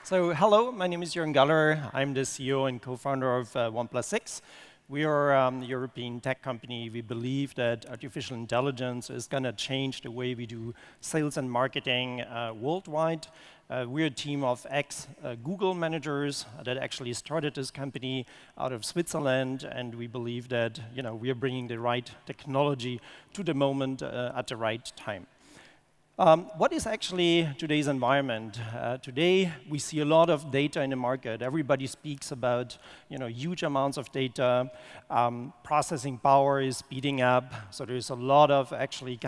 So hello, my name is Jürgen. I'm the CEO and co-founder of 1plusX. We are a European tech company. We believe that artificial intelligence is going to change the way we do sales and marketing worldwide. We're a team of ex-Google managers that actually started this company out of Switzerland, and we believe that we are bringing the right technology to the moment at the right time. What is actually today's environment? Today, we see a lot of data in the market. Everybody speaks about huge amounts of data. Processing power is speeding up. So there's a lot of actually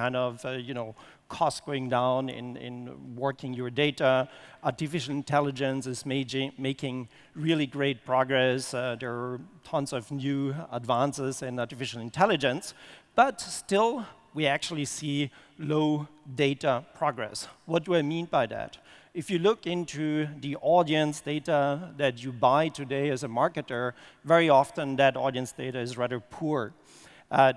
costs going down in working your data. Artificial intelligence is making really great progress. There are tons of new advances in artificial intelligence. But still, we actually see low data progress. What do I mean by that? If you look into the audience data that you buy today as a marketer, very often that audience data is rather poor.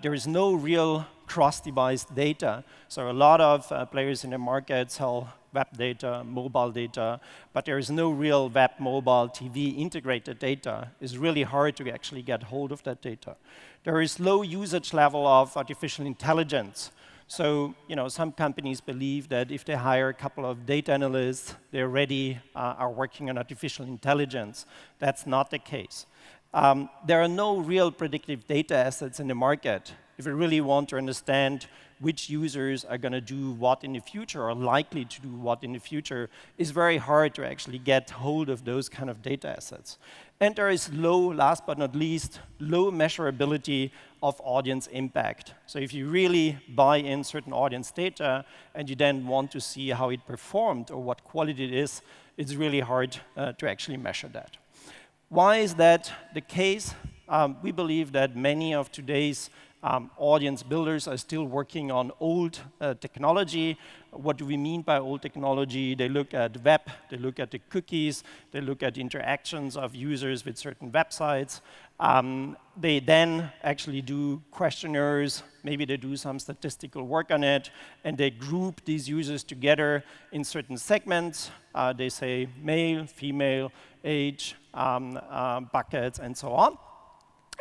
There is no real cross-device data. So a lot of players in the market sell web data, mobile data, but there is no real web, mobile, TV integrated data. It's really hard to actually get hold of that data. There is low usage level of artificial intelligence. So some companies believe that if they hire a couple of data analysts, they already are working on artificial intelligence. That's not the case. There are no real predictive data assets in the market. If you really want to understand which users are going to do what in the future or likely to do what in the future, it's very hard to actually get hold of those kind of data assets. And there is last but not least, low measurability of audience impact. So if you really buy in certain audience data and you then want to see how it performed or what quality it is, it's really hard to actually measure that. Why is that the case? We believe that many of today's audience builders are still working on old technology. What do we mean by old technology? They look at web, they look at the cookies, they look at interactions of users with certain websites. They then actually do questionnaires, maybe they do some statistical work on it, and they group these users together in certain segments. They say male, female, age, buckets, and so on.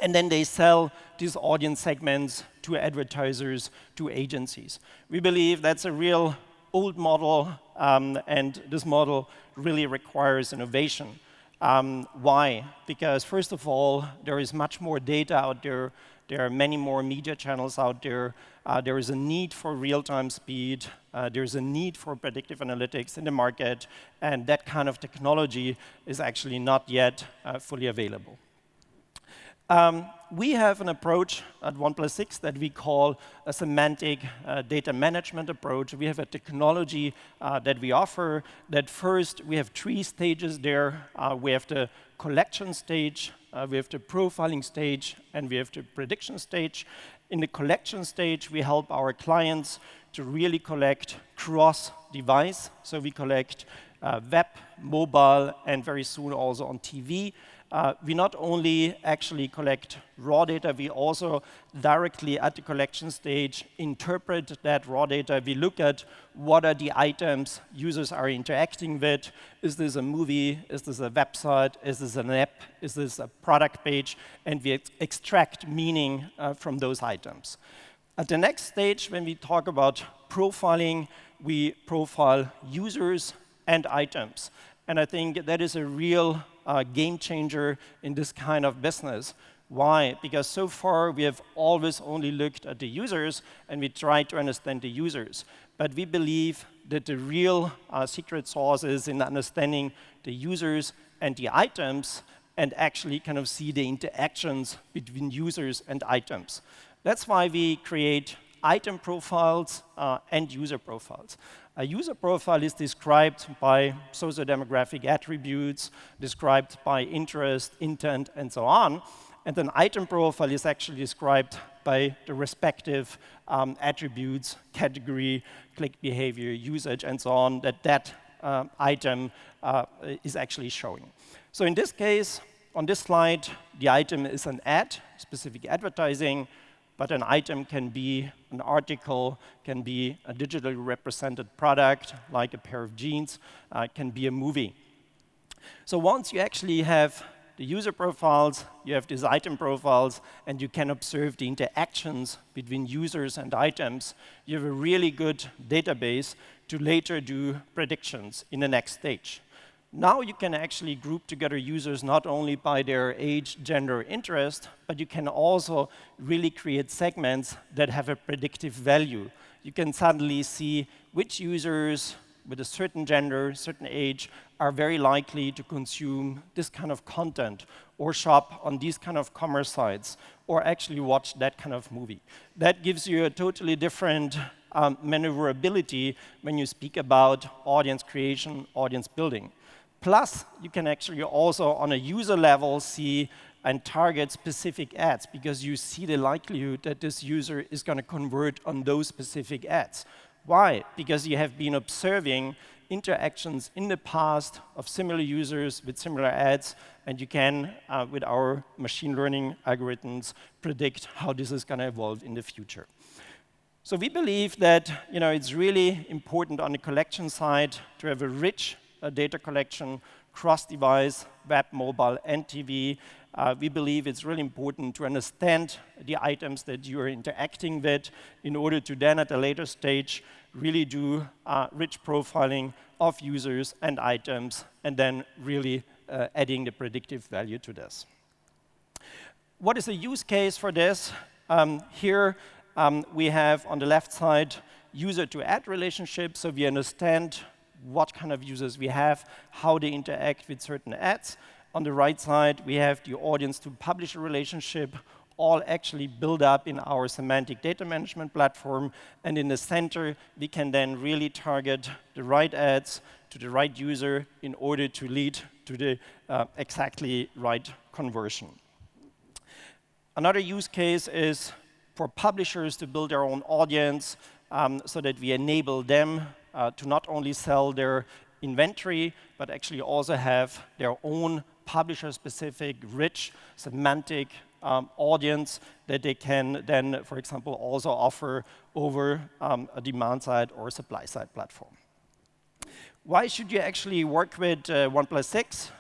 And then they sell these audience segments to advertisers, to agencies. We believe that's a real old model, and this model really requires innovation. Why? Because first of all, there is much more data out there. There are many more media channels out there. There is a need for real-time speed. There's a need for predictive analytics in the market. And that kind of technology is actually not yet fully available. We have an approach at 1plusX that we call a semantic data management approach. We have a technology that we offer that first, we have 3 stages there. We have the collection stage, we have the profiling stage, and we have the prediction stage. In the collection stage, we help our clients to really collect cross-device. So we collect web, mobile, and very soon also on TV. We not only actually collect raw data, we also directly at the collection stage interpret that raw data. We look at what are the items users are interacting with. Is this a movie? Is this a website? Is this an app? Is this a product page? And we extract meaning from those items. At the next stage, when we talk about profiling, we profile users and items. And I think that is a real game changer in this kind of business. Why? Because so far, we have always only looked at the users, and we tried to understand the users. But we believe that the real secret sauce is in understanding the users and the items, and actually kind of see the interactions between users and items. That's why we create item profiles and user profiles. A user profile is described by socio-demographic attributes, described by interest, intent, and so on. And an item profile is actually described by the respective attributes, category, click behavior, usage, and so on, that item is actually showing. So in this case, on this slide, the item is an ad, specific advertising. But an item can be an article, can be a digitally represented product, like a pair of jeans, can be a movie. So once you actually have the user profiles, you have these item profiles, and you can observe the interactions between users and items, you have a really good database to later do predictions in the next stage. Now you can actually group together users not only by their age, gender, interest, but you can also really create segments that have a predictive value. You can suddenly see which users with a certain gender, certain age, are very likely to consume this kind of content, or shop on these kind of commerce sites, or actually watch that kind of movie. That gives you a totally different maneuverability when you speak about audience creation, audience building. Plus, you can actually also, on a user level, see and target specific ads, because you see the likelihood that this user is going to convert on those specific ads. Why? Because you have been observing interactions in the past of similar users with similar ads, and you can, with our machine learning algorithms, predict how this is going to evolve in the future. So we believe that it's really important on the collection side to have a rich data collection, cross-device, web, mobile, and TV. We believe it's really important to understand the items that you're interacting with in order to then, at a later stage, really do rich profiling of users and items, and then really adding the predictive value to this. What is the use case for this? Here we have, on the left side, user-to-ad relationships, so we understand what kind of users we have, how they interact with certain ads. On the right side, we have the audience-to-publisher relationship, all actually built up in our Semantic data management platform. And in the center, we can then really target the right ads to the right user in order to lead to the exactly right conversion. Another use case is for publishers to build their own audience so that we enable them to not only sell their inventory, but actually also have their own publisher-specific, rich, semantic audience that they can then, for example, also offer over a demand-side or supply-side platform. Why should you actually work with 1plusX?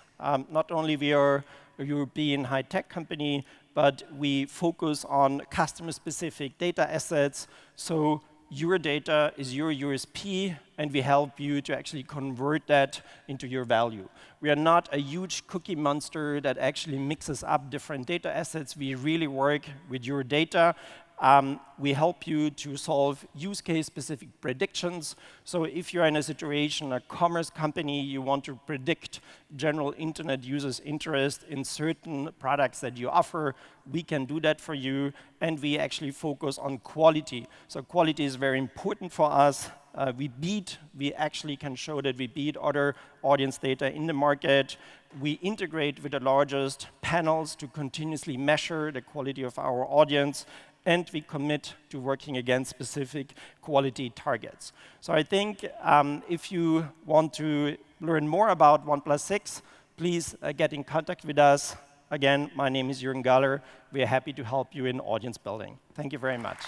Not only we are a European high-tech company, but we focus on customer-specific data assets. So your data is your USP, and we help you to actually convert that into your value. We are not a huge cookie monster that actually mixes up different data assets. We really work with your data. We help you to solve use case specific predictions. So if you're in a situation, a commerce company, you want to predict general internet users' interest in certain products that you offer, we can do that for you. And we actually focus on quality. So quality is very important for us. We actually can show that we beat other audience data in the market. We integrate with the largest panels to continuously measure the quality of our audience. And we commit to working against specific quality targets. So I think if you want to learn more about 1plusX, please get in contact with us. Again, my name is Jürgen. We are happy to help you in audience building. Thank you very much.